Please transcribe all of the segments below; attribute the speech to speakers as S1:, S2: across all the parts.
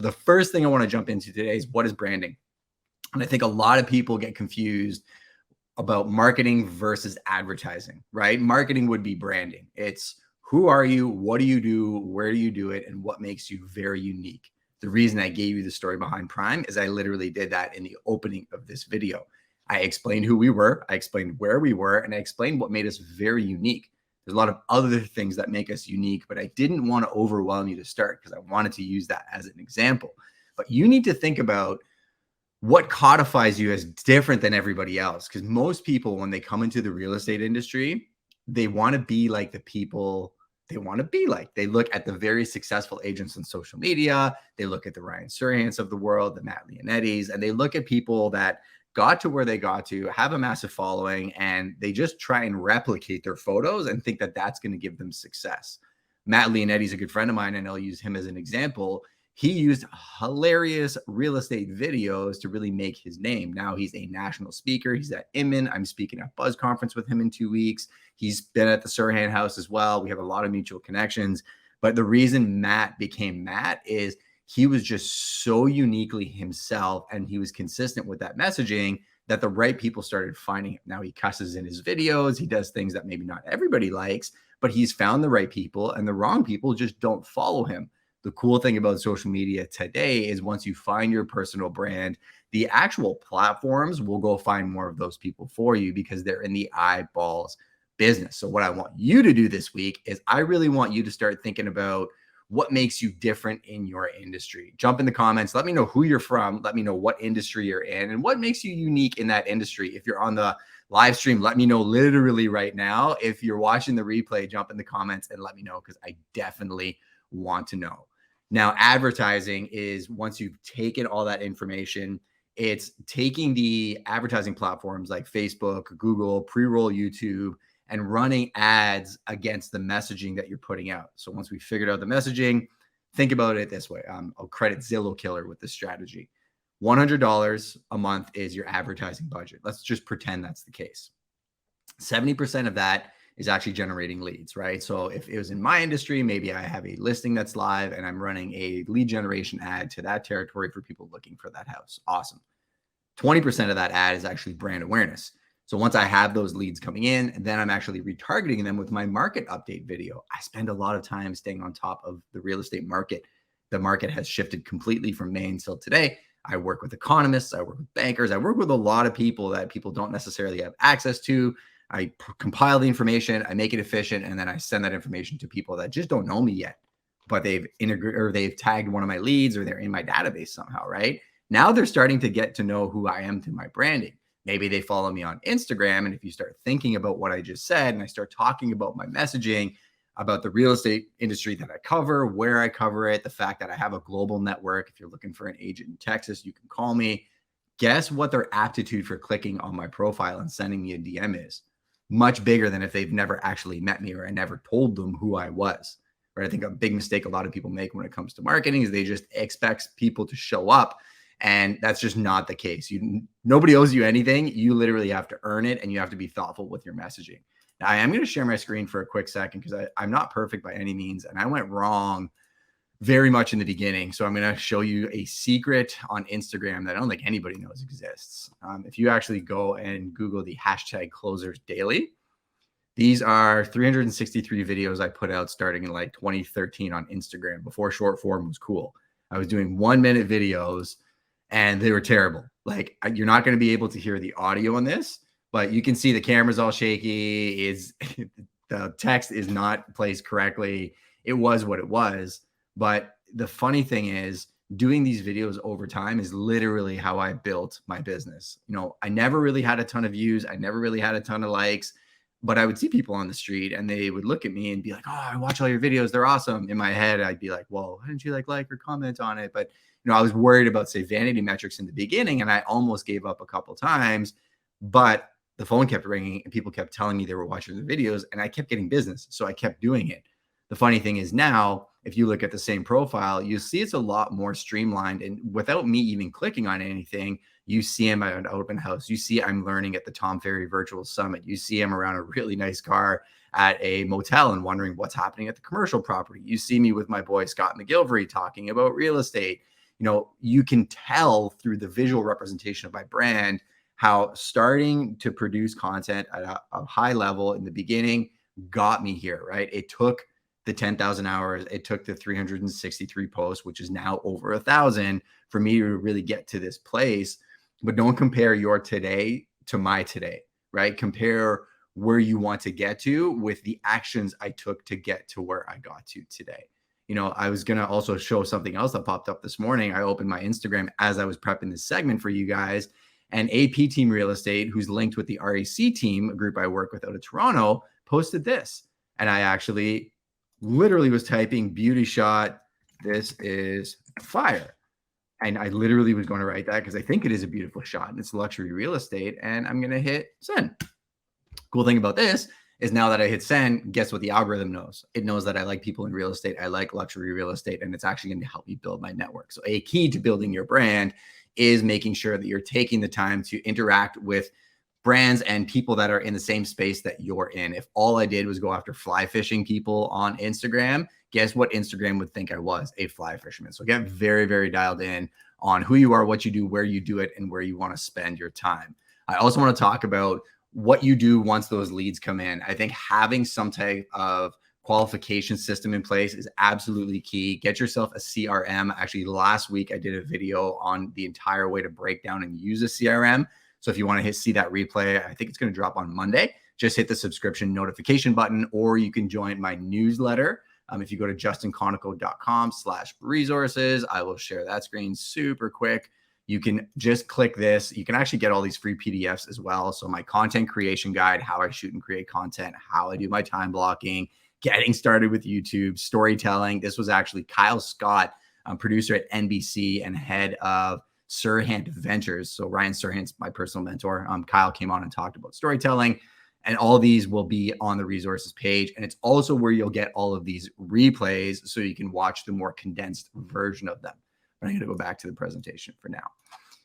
S1: The first thing I want to jump into today is what is branding? And I think a lot of people get confused about marketing versus advertising, right? Marketing would be branding. It's who are you? What do you do? Where do you do it? And what makes you very unique? The reason I gave you the story behind Prime is I literally did that in the opening of this video. I explained who we were, I explained where we were, and I explained what made us very unique. There's a lot of other things that make us unique, but I didn't want to overwhelm you to start because I wanted to use that as an example. But you need to think about what codifies you as different than everybody else. Because most people, when they come into the real estate industry, they want to be like the people they want to be like. They look at the very successful agents on social media. They look at the Ryan Serhants of the world, the Matt Leonettis, and they look at people that got to where they got to, have a massive following, and they just try and replicate their photos and think that that's going to give them success. Matt Leonetti is a good friend of mine, and I'll use him as an example. He used hilarious real estate videos to really make his name. Now he's a national speaker. He's at Inman. I'm speaking at Buzz Conference with him in 2 weeks. He's been at the Serhant House as well. We have a lot of mutual connections. But the reason Matt became Matt is he was just so uniquely himself, and he was consistent with that messaging that the right people started finding him. Now he cusses in his videos. He does things that maybe not everybody likes, but he's found the right people, and the wrong people just don't follow him. The cool thing about social media today is once you find your personal brand, the actual platforms will go find more of those people for you because they're in the eyeballs business. So what I want you to do this week is I really want you to start thinking about what makes you different in your industry. Jump in the comments. Let me know who you're from. Let me know what industry you're in and what makes you unique in that industry. If you're on the live stream, let me know literally right now. If you're watching the replay, jump in the comments and let me know because I definitely want to know. Now, advertising is once you've taken all that information, it's taking the advertising platforms like Facebook, Google, pre-roll YouTube, and running ads against the messaging that you're putting out. So once we figured out the messaging, think about it this way. I'll credit Zillow Killer with this strategy. $100 a month is your advertising budget. Let's just pretend that's the case. 70% of that is actually generating leads, right? So if it was in my industry, maybe I have a listing that's live and I'm running a lead generation ad to that territory for people looking for that house. Awesome. 20% of that ad is actually brand awareness. So once I have those leads coming in, and then I'm actually retargeting them with my market update video. I spend a lot of time staying on top of the real estate market. The market has shifted completely from May until today. I work with economists, I work with bankers, I work with a lot of people that people don't necessarily have access to. I compile the information, I make it efficient, and then I send that information to people that just don't know me yet, but they've integrated or they've tagged one of my leads or they're in my database somehow, right? Now they're starting to get to know who I am through my branding. Maybe they follow me on Instagram. And if you start thinking about what I just said and I start talking about my messaging, about the real estate industry that I cover, where I cover it, the fact that I have a global network. If you're looking for an agent in Texas, you can call me. Guess what their aptitude for clicking on my profile and sending me a DM is? Much bigger than if they've never actually met me or I never told them who I was. Right? I think a big mistake a lot of people make when it comes to marketing is they just expect people to show up. And that's just not the case. Nobody owes you anything. You literally have to earn it, and you have to be thoughtful with your messaging. Now, I am going to share my screen for a quick second because I'm not perfect by any means, and I went wrong very much in the beginning. So I'm going to show you a secret on Instagram that I don't think anybody knows exists. If you actually go and Google the hashtag closers daily, these are 363 videos I put out starting in like 2013 on Instagram before short form was cool. I was doing 1-minute videos and they were terrible. Like you're not going to be able to hear the audio on this, but you can see the camera's all shaky. The text is not placed correctly. It was what it was. But the funny thing is doing these videos over time is literally how I built my business. You know, I never really had a ton of views. I never really had a ton of likes, but I would see people on the street and they would look at me and be like, "Oh, I watch all your videos. They're awesome." In my head, I'd be like, "Well, why didn't you like or comment on it?" But, you know, I was worried about, say, vanity metrics in the beginning, and I almost gave up a couple times, but the phone kept ringing and people kept telling me they were watching the videos and I kept getting business. So I kept doing it. The funny thing is now, if you look at the same profile, you see it's a lot more streamlined, and without me even clicking on anything, you see him at an open house. You see I'm learning at the Tom Ferry Virtual Summit. You see him around a really nice car at a motel and wondering what's happening at the commercial property. You see me with my boy Scott McGilvery talking about real estate. you can tell through the visual representation of my brand how starting to produce content at a high level in the beginning got me here, right? It took the 10,000 hours. It took the 363 posts, which is now over 1,000 for me to really get to this place. But don't compare your today to my today, right? Compare where you want to get to with the actions I took to get to where I got to today. I was going to also show something else that popped up this morning. I opened my Instagram as I was prepping this segment for you guys, and AP Team Real Estate, who's linked with the REC team, a group I work with out of Toronto, posted this. And I actually literally was typing beauty shot. This is fire. And I literally was going to write that because I think it is a beautiful shot and it's luxury real estate. And I'm going to hit send. Cool thing about this is now that I hit send, guess what the algorithm knows? It knows that I like people in real estate. I like luxury real estate, and it's actually going to help me build my network. So a key to building your brand is making sure that you're taking the time to interact with brands and people that are in the same space that you're in. If all I did was go after fly fishing people on Instagram, guess what Instagram would think I was? A fly fisherman. So get very, very dialed in on who you are, what you do, where you do it, and where you want to spend your time. I also want to talk about what you do once those leads come in. I think having some type of qualification system in place is absolutely key. Get yourself a CRM. Actually, last week I did a video on the entire way to break down and use a CRM. So if you want to see that replay, I think it's going to drop on Monday. Just hit the subscription notification button, or you can join my newsletter. If you go to justinconoco.com/resources, I will share that screen super quick. You can just click this. You can actually get all these free PDFs as well. So my content creation guide, how I shoot and create content, how I do my time blocking, getting started with YouTube, storytelling. This was actually Kyle Scott, producer at NBC and head of Serhant Ventures. So Ryan Serhant's my personal mentor. Kyle came on and talked about storytelling, and all these will be on the resources page. And it's also where you'll get all of these replays so you can watch the more condensed version of them. But I'm going to go back to the presentation for now.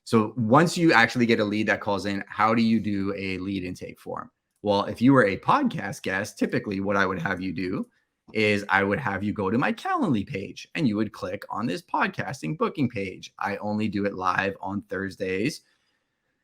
S1: So once you actually get a lead that calls in, how do you do a lead intake form? Well, if you were a podcast guest, typically what I would have you do is I would have you go to my Calendly page and you would click on this podcasting booking page. I only do it live on Thursdays,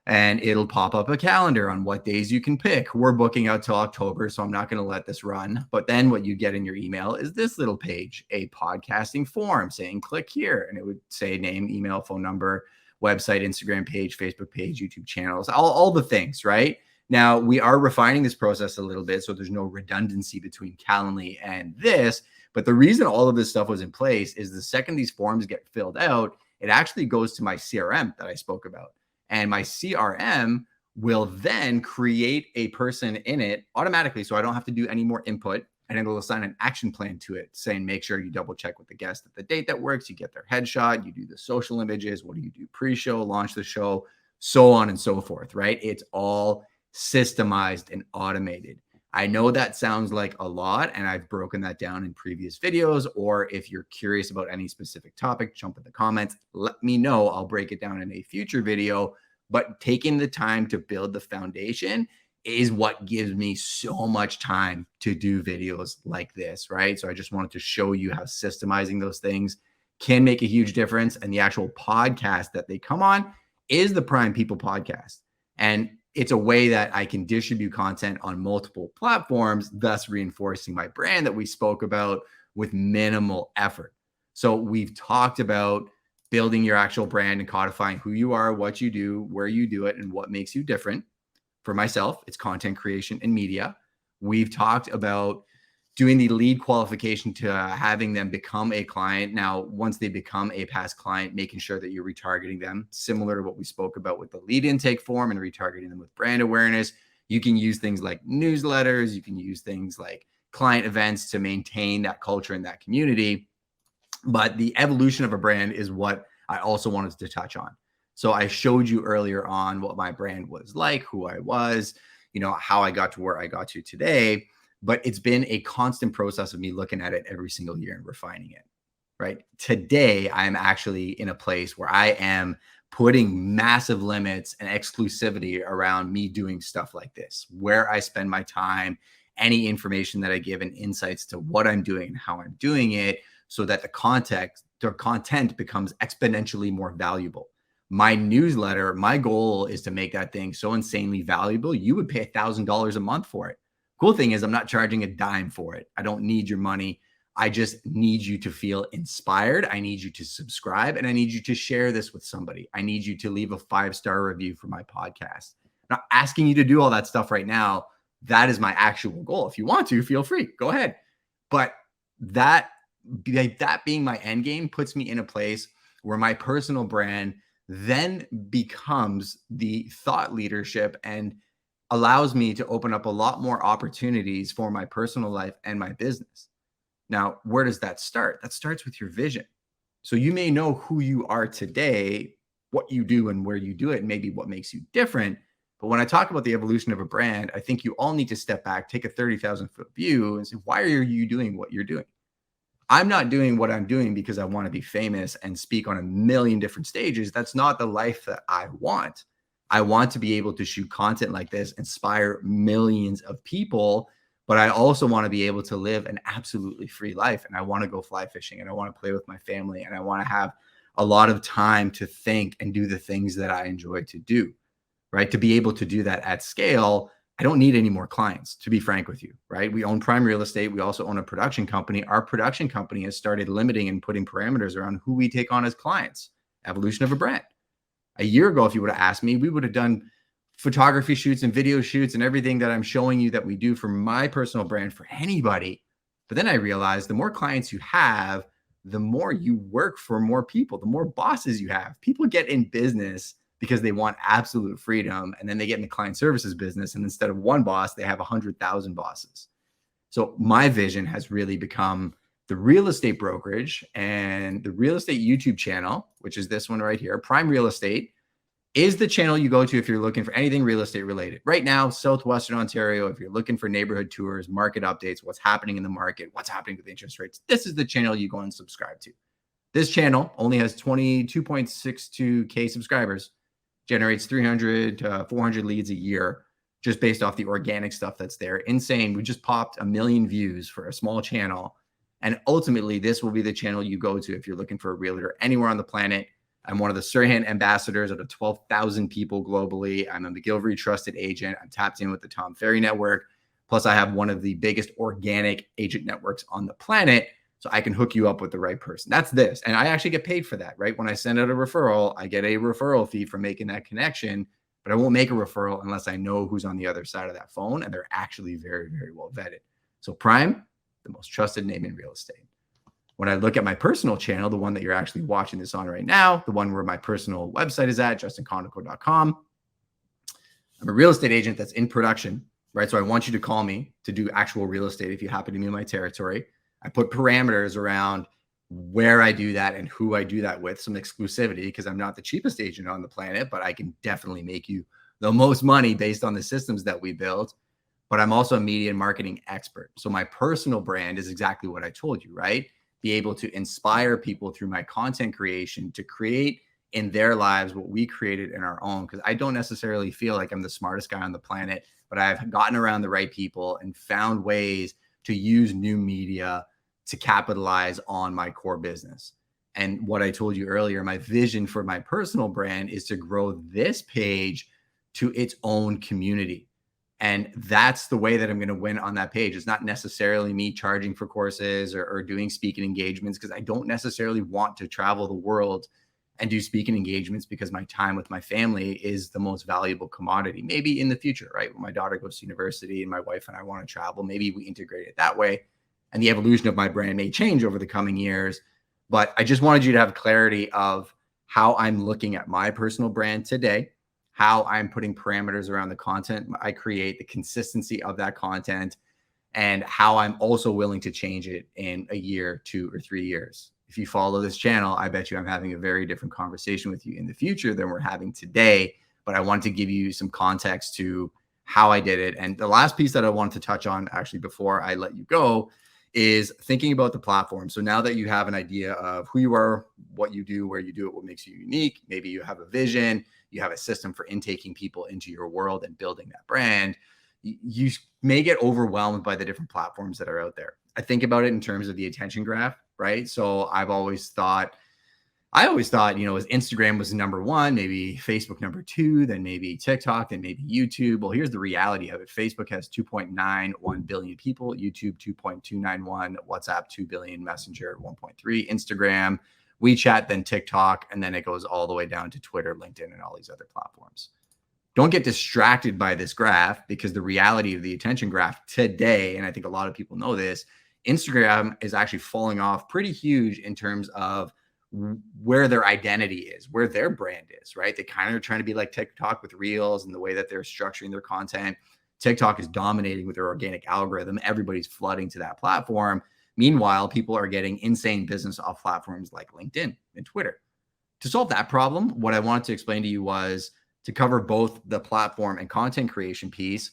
S1: and it'll pop up a calendar on what days you can pick. We're booking out till October, so I'm not going to let this run. But then what you get in your email is this little page, a podcasting form saying click here. And it would say name, email, phone number, website, Instagram page, Facebook page, YouTube channels, all the things, right? Now, we are refining this process a little bit, so there's no redundancy between Calendly and this. But the reason all of this stuff was in place is the second these forms get filled out, it actually goes to my CRM that I spoke about. And my CRM will then create a person in it automatically. So I don't have to do any more input. And it'll assign an action plan to it saying, make sure you double check with the guest at the date that works. You get their headshot. You do the social images. What do you do pre-show, launch the show, so on and so forth, right? It's all systemized and automated. I know that sounds like a lot, and I've broken that down in previous videos. Or if you're curious about any specific topic, jump in the comments, let me know. I'll break it down in a future video. But taking the time to build the foundation is what gives me so much time to do videos like this, right? So I just wanted to show you how systemizing those things can make a huge difference. And the actual podcast that they come on is the Prime People podcast. And it's a way that I can distribute content on multiple platforms, thus reinforcing my brand that we spoke about with minimal effort. So we've talked about building your actual brand and codifying who you are, what you do, where you do it, and what makes you different. For myself, it's content creation and media. We've talked about doing the lead qualification to having them become a client. Now, once they become a past client, making sure that you're retargeting them, similar to what we spoke about with the lead intake form and retargeting them with brand awareness. You can use things like newsletters. You can use things like client events to maintain that culture and that community. But the evolution of a brand is what I also wanted to touch on. So I showed you earlier on what my brand was like, who I was, how I got to where I got to today. But it's been a constant process of me looking at it every single year and refining it, right? Today, I'm actually in a place where I am putting massive limits and exclusivity around me doing stuff like this, where I spend my time, any information that I give and insights to what I'm doing and how I'm doing it, so that the their content becomes exponentially more valuable. My newsletter, my goal is to make that thing so insanely valuable, you would pay $1,000 a month for it. Cool thing is I'm not charging a dime for it. I don't need your money. I just need you to feel inspired. I need you to subscribe, and I need you to share this with somebody. I need you to leave a 5-star review for my podcast. I'm not asking you to do all that stuff right now. That is my actual goal. If you want to, feel free, go ahead. But that being my end game puts me in a place where my personal brand then becomes the thought leadership and allows me to open up a lot more opportunities for my personal life and my business. Now, where does that start? That starts with your vision. So you may know who you are today, what you do and where you do it, and maybe what makes you different. But when I talk about the evolution of a brand, I think you all need to step back, take a 30,000-foot view and say, why are you doing what you're doing? I'm not doing what I'm doing because I want to be famous and speak on a million different stages. That's not the life that I want. I want to be able to shoot content like this, inspire millions of people, but I also want to be able to live an absolutely free life. And I want to go fly fishing, and I want to play with my family, and I want to have a lot of time to think and do the things that I enjoy to do, right? To be able to do that at scale, I don't need any more clients, to be frank with you, right? We own Prime Real Estate. We also own a production company. Our production company has started limiting and putting parameters around who we take on as clients. Evolution of a brand. A year ago, if you would have asked me, we would have done photography shoots and video shoots and everything that I'm showing you that we do for my personal brand for anybody. But then I realized the more clients you have, the more you work for more people, the more bosses you have. People get in business because they want absolute freedom, and then they get in the client services business, and instead of one boss, they have 100,000 bosses. So my vision has really become the real estate brokerage and the real estate YouTube channel, which is this one right here. Prime Real Estate is the channel you go to if you're looking for anything real estate related. Right now, Southwestern Ontario, if you're looking for neighborhood tours, market updates, what's happening in the market, what's happening with interest rates, this is the channel you go and subscribe to. This channel only has 22.62K subscribers, generates 300 to 400 leads a year, just based off the organic stuff that's there. Insane. We just popped 1 million views for a small channel. And ultimately, this will be the channel you go to if you're looking for a realtor anywhere on the planet. I'm one of the Serhant ambassadors out of 12,000 people globally. I'm a McGillivray trusted agent. I'm tapped in with the Tom Ferry network. Plus, I have one of the biggest organic agent networks on the planet. So I can hook you up with the right person. That's this. And I actually get paid for that, right? When I send out a referral, I get a referral fee for making that connection, but I won't make a referral unless I know who's on the other side of that phone and they're actually very, very well vetted. So Prime, the most trusted name in real estate. When I look at my personal channel, the one that you're actually watching this on right now, the one where my personal website is at, justinconoco.com, I'm a real estate agent that's in production, right? So I want you to call me to do actual real estate if you happen to be in my territory. I put parameters around where I do that and who I do that with, some exclusivity, because I'm not the cheapest agent on the planet, but I can definitely make you the most money based on the systems that we build. But I'm also a media and marketing expert. So my personal brand is exactly what I told you, right? Be able to inspire people through my content creation to create in their lives what we created in our own. Because I don't necessarily feel like I'm the smartest guy on the planet, but I've gotten around the right people and found ways to use new media to capitalize on my core business. And what I told you earlier, my vision for my personal brand is to grow this page to its own community. And that's the way that I'm going to win on that page. It's not necessarily me charging for courses or doing speaking engagements, because I don't necessarily want to travel the world and do speaking engagements because my time with my family is the most valuable commodity. Maybe in the future, right? When my daughter goes to university and my wife and I want to travel, maybe we integrate it that way. And the evolution of my brand may change over the coming years. But I just wanted you to have clarity of how I'm looking at my personal brand today, how I'm putting parameters around the content I create, the consistency of that content, and how I'm also willing to change it in a year, 2 or 3 years. If you follow this channel, I bet you I'm having a very different conversation with you in the future than we're having today. But I want to give you some context to how I did it. And the last piece that I wanted to touch on actually before I let you go is thinking about the platform. So now that you have an idea of who you are, what you do, where you do it, what makes you unique, maybe you have a vision, you have a system for intaking people into your world and building that brand, you may get overwhelmed by the different platforms that are out there. I think about it in terms of the attention graph, right? So I always thought, you know, as Instagram was number one, maybe Facebook number two, then maybe TikTok, then maybe YouTube. Well, here's the reality of it. Facebook has 2.91 billion people, YouTube 2.291, WhatsApp 2 billion, Messenger 1.3, Instagram, WeChat, then TikTok, and then it goes all the way down to Twitter, LinkedIn, and all these other platforms. Don't get distracted by this graph, because the reality of the attention graph today, and I think a lot of people know this, Instagram is actually falling off pretty huge in terms of where their identity is, where their brand is, right? They kind of are trying to be like TikTok with Reels and the way that they're structuring their content. TikTok is dominating with their organic algorithm. Everybody's flooding to that platform. Meanwhile, people are getting insane business off platforms like LinkedIn and Twitter. To solve that problem, what I wanted to explain to you was to cover both the platform and content creation piece.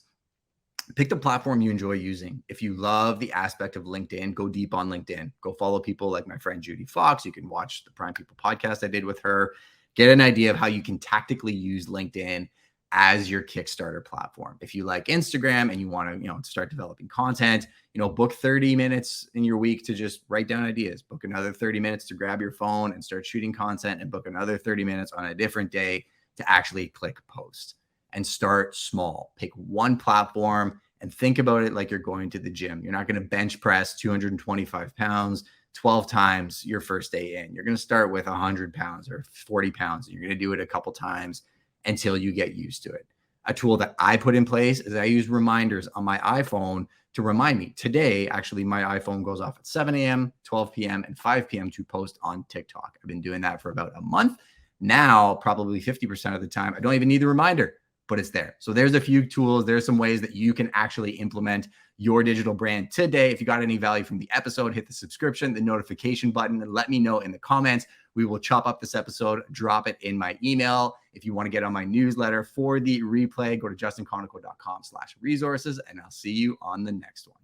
S1: Pick the platform you enjoy using. If you love the aspect of LinkedIn, go deep on LinkedIn. Go follow people like my friend Judy Fox. You can watch the Prime People podcast I did with her. Get an idea of how you can tactically use LinkedIn as your Kickstarter platform. If you like Instagram and you want to, you know, start developing content, you know, book 30 minutes in your week to just write down ideas. Book another 30 minutes to grab your phone and start shooting content, and book another 30 minutes on a different day to actually click post. And start small. Pick one platform and think about it like you're going to the gym. You're not going to bench press 225 pounds 12 times your first day in. You're going to start with 100 pounds or 40 pounds. And you're going to do it a couple times until you get used to it. A tool that I put in place is I use reminders on my iPhone to remind me. Today, actually, my iPhone goes off at 7 a.m., 12 p.m., and 5 p.m. to post on TikTok. I've been doing that for about a month. Now, probably 50% of the time, I don't even need the reminder, but it's there. So there's a few tools. There's some ways that you can actually implement your digital brand today. If you got any value from the episode, hit the subscription, the notification button, and let me know in the comments. We will chop up this episode, drop it in my email. If you want to get on my newsletter for the replay, go to justinconoco.com/resources, and I'll see you on the next one.